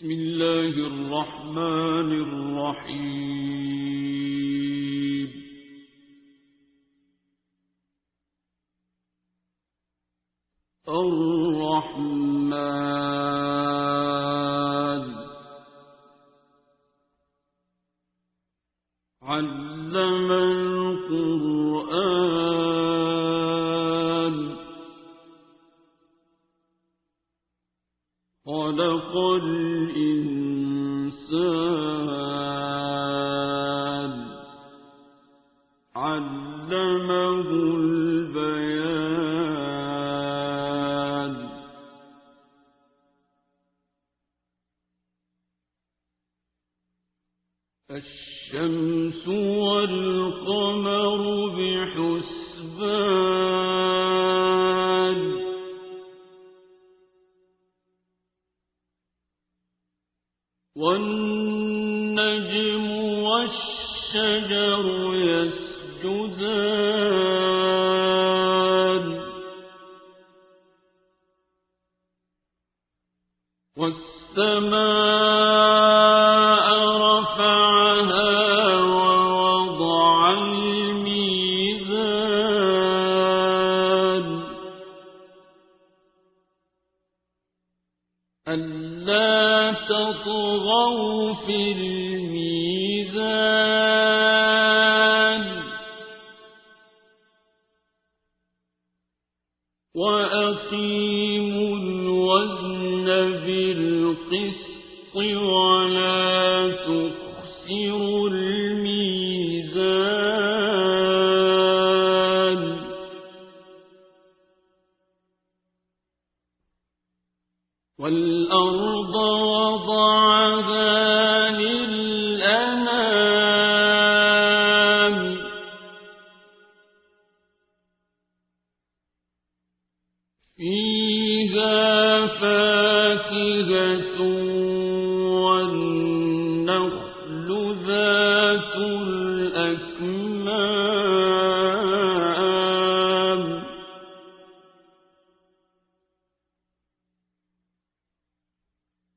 بسم الله الرحمن الرحيم. الرحمن علم القرآن خلق الإنسان علمه البيان. الشمس والقمر بحسبان والنجم والشجر يسجدان والسماء رفعها ووضع الميزان ألا تطغوا في الميزان وأقيموا الوزن بالقسط ولا تخسروا الميزان والأرض وضعها للأنام فيها فاكهة والنخل ذات الأكمام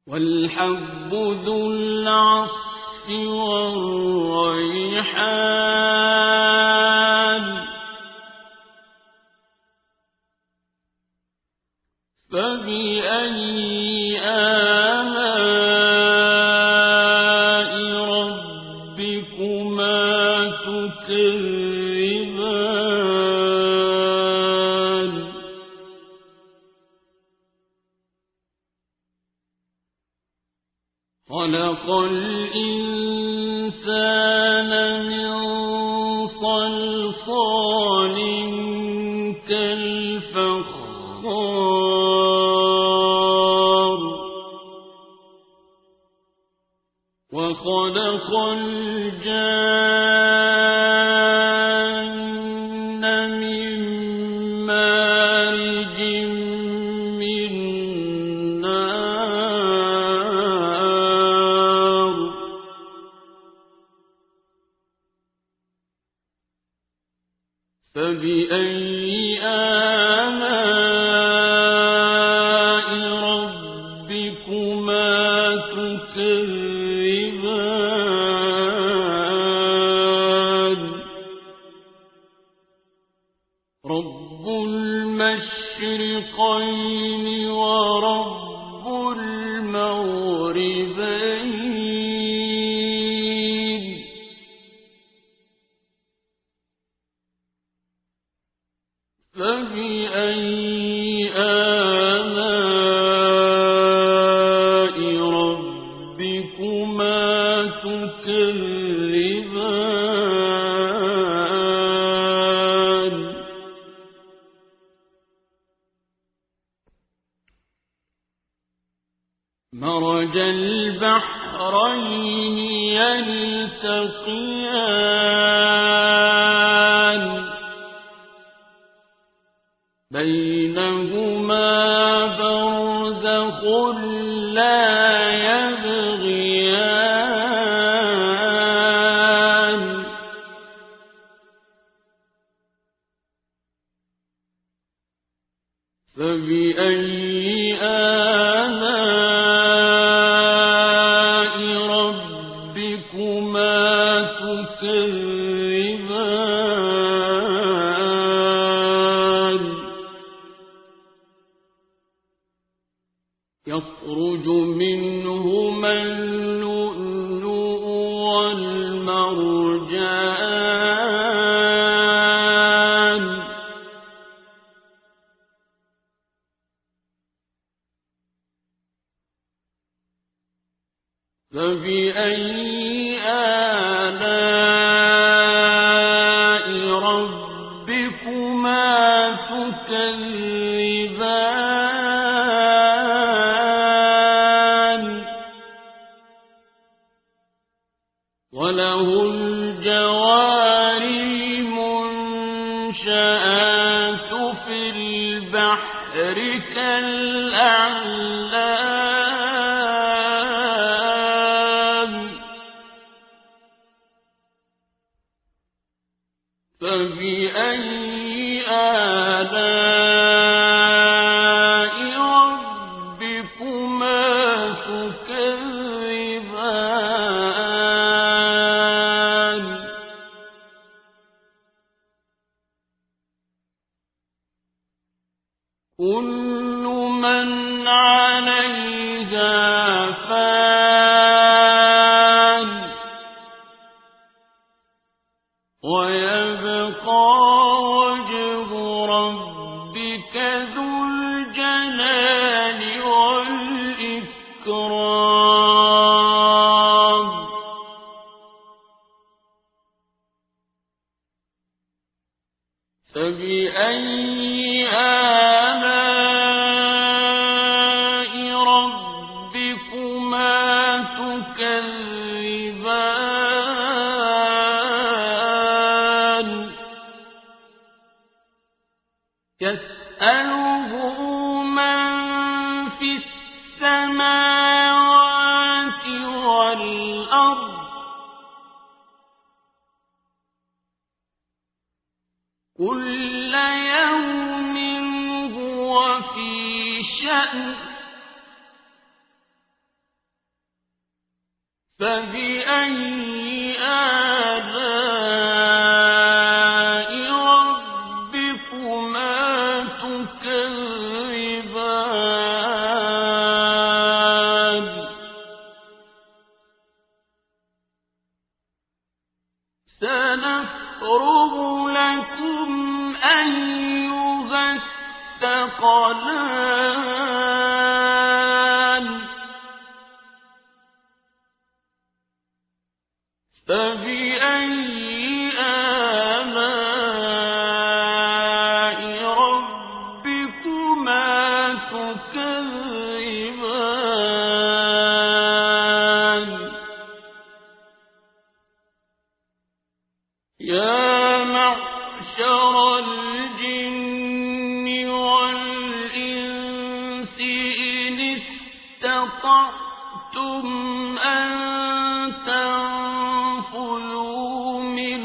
والحب ذو العصف والريحان فبأي آلاء ربكما تكذبان خلق الإنسان من صلصال كالفخار وخلق الجان من مارج من نار فبأي آلاء ربكما تكذبان رب المشرقين ورب المغربين فبأي آلاء ربكما تكذبان مرج البحرين يلتقيان بينهما برزخ لا يبغيان فبأي آلاء يخرج منهما اللؤلؤ والمرجان فبأي آلاء ربكما تكذبان وله الجوار المنشآت في البحر كالأعلام فبأي آلاء ربكما تكذبان كل من عليها فان ويبقى وجه ربك ذو الجلال والإكرام فبأي آلاء ربكما تكذبان يسأله من في السماوات والأرض كل يوم هو في شأن فبأي آلاء ربكما تكذبان سنفرغ لكم أيها الثقلان فبأي آلاء ربكما تكذبان يا معشر الجن والإنس إن استطعتم أن تنفذوا من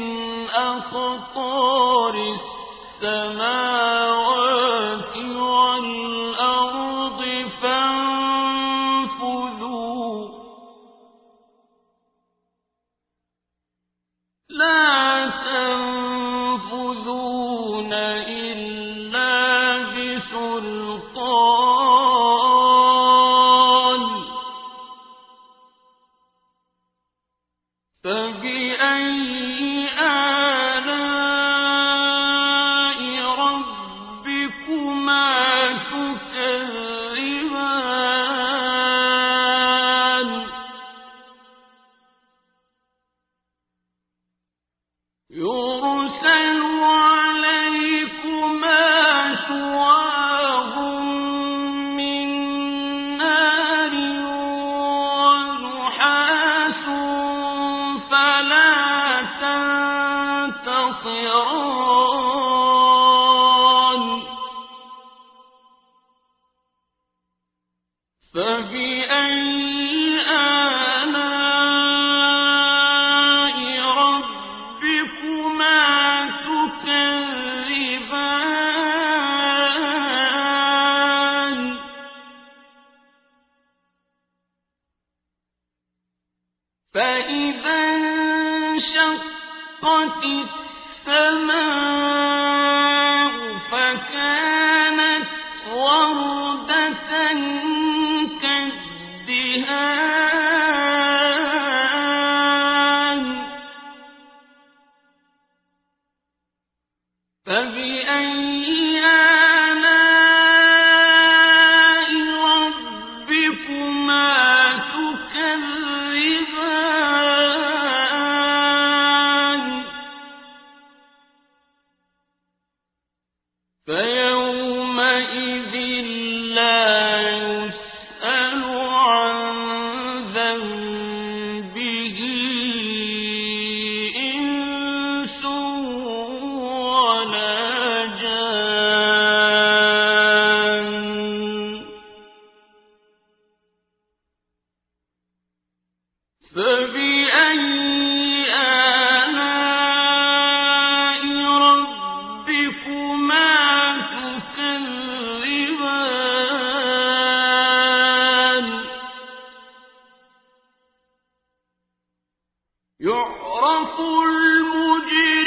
أقطار السماوات والأرض فانفذوا لا تنفذون إلا بسلطان فبأي آلاء ربكما تكذبان يرسل عليكما شواظ من نار ونحاس فلا تنتصران فبأي آلاء ربكما تكذبان فإذا انشقت السماء فكانت وردة تكذبان فبأي آلاء ربكما تكذبان فيومئذ لا يسأل عن ذنبه إنس ولا جان فبأي آلاء ربكما تكذبان يعرف المجرمون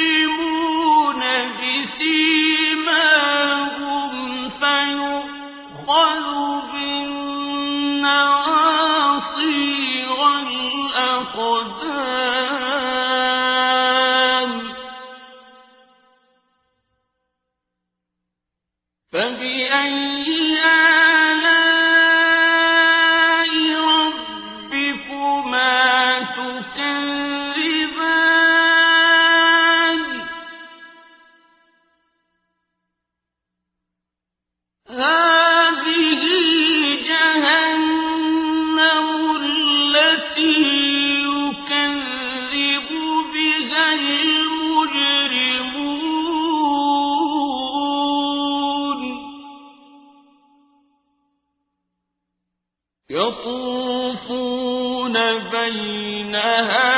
بسيماهم فيؤخذ بالنواصي والأقدام فبأي آلاء ربكما تكذبان هذه جهنم التي يكذب بها المجرمون يطوفون بينها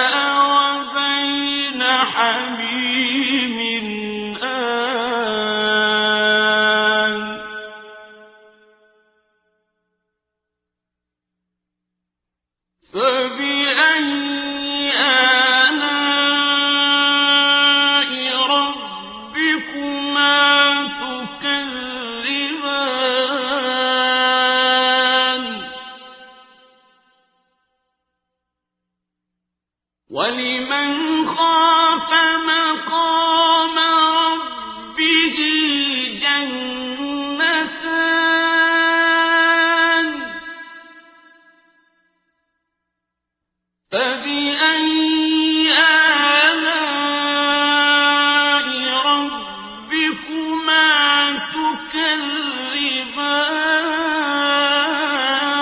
وبين حميم آن فبأي آلاء ربكما تكذبان ولمن خاف مقام ربه جنتان فبأي آلاء ربكما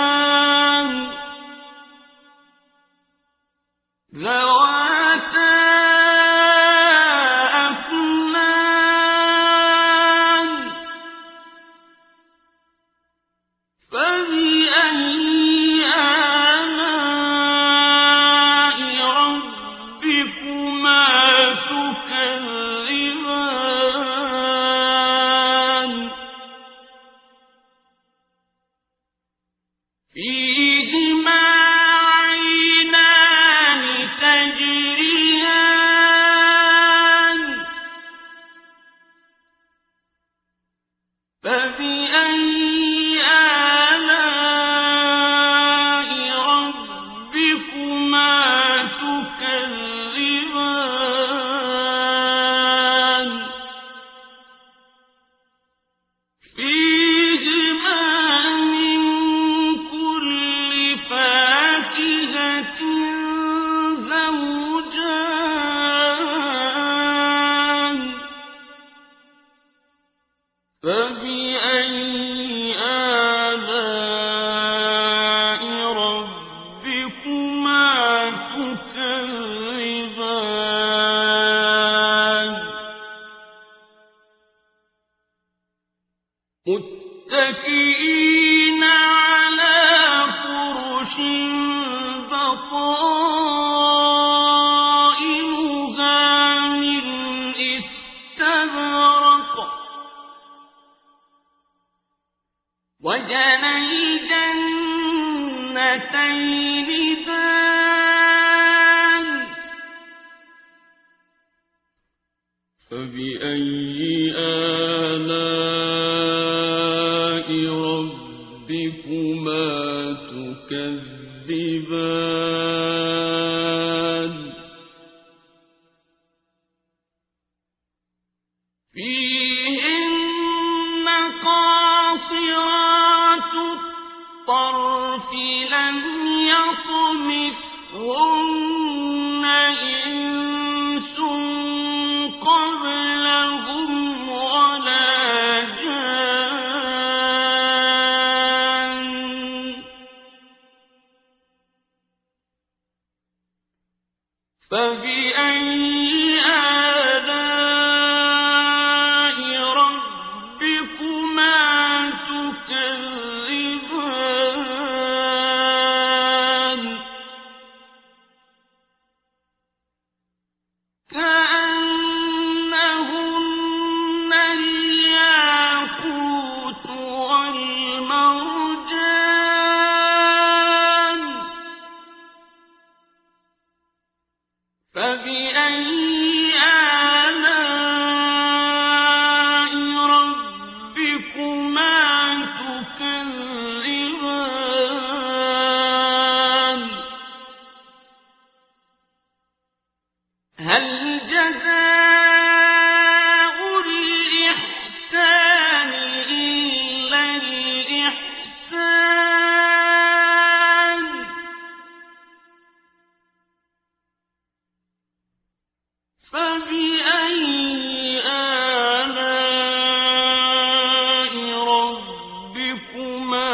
تكذبان ذواتا أفنان فبأي آلاء ربكما تكذبان فيهما عينان تجريان فبأي آلاء ربكما تكذبان فيهما من كل فاكهة زوجان فبأي آلاء ربكما تكذبان متكئين على فرش بطائنها من استبرق وجنى الجنتين دان فبأي آلاء ربكما ربكما تكذبان فيهن قاصرات الطرف لم يطمثهن إنس قبلهم ولا جان فبأي آلاء ربكما تكذبان كأنهن الياقوت والمرجان فبأي آلاء ربكما تكذبان هل جزاء الإحسان إلا الإحسان فبأي آلاء ربكما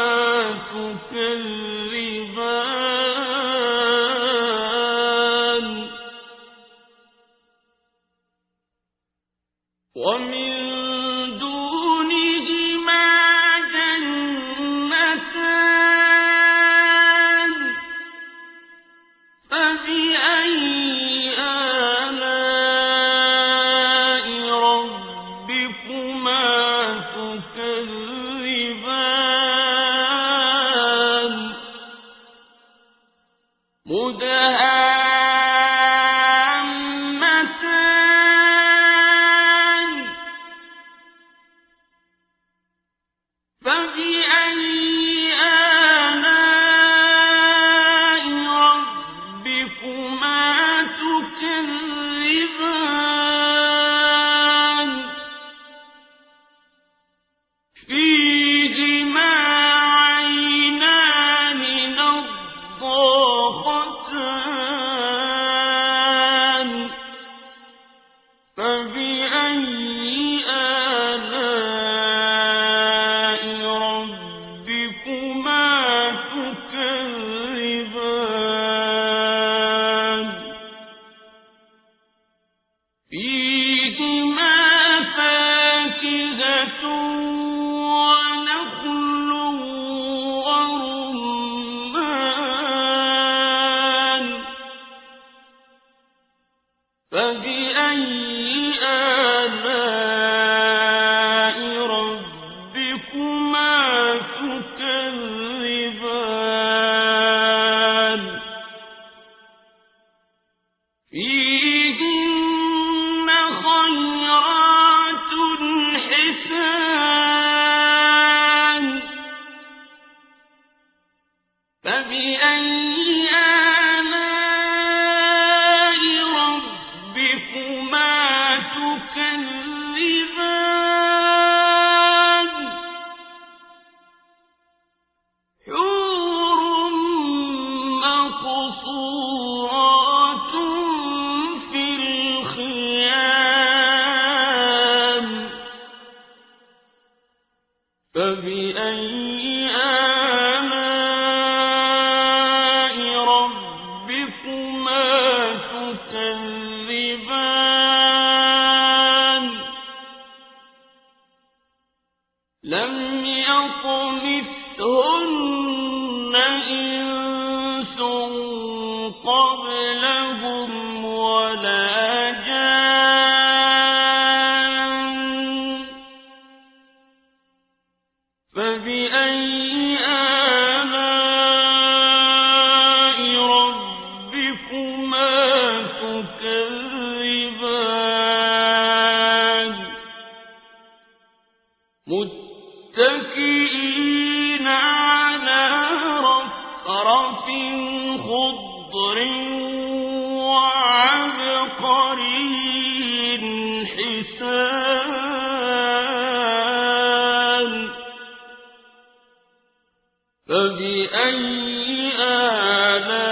تكذبان ومن دونهما جنتان فبأي آلاء ربكما تكذبان مدهامتان فبأي آلاء ربكما تكذبان فيهما عينان نضاختان فبأي آلاء ربكما تكذبان فيهما فاكهة ونخل ورمان فبأي آلاء ربكما تكذبان فيهن خيرات حسان فبأي آلاء ربكما تكذبان حور مقصورات في الخيام فبأي آلاء ربكما تكذبان لم يطمثهن إنس قبلهم ولا جان فبأي آلاء ربكما تكذبان متكئين فبأي آلاء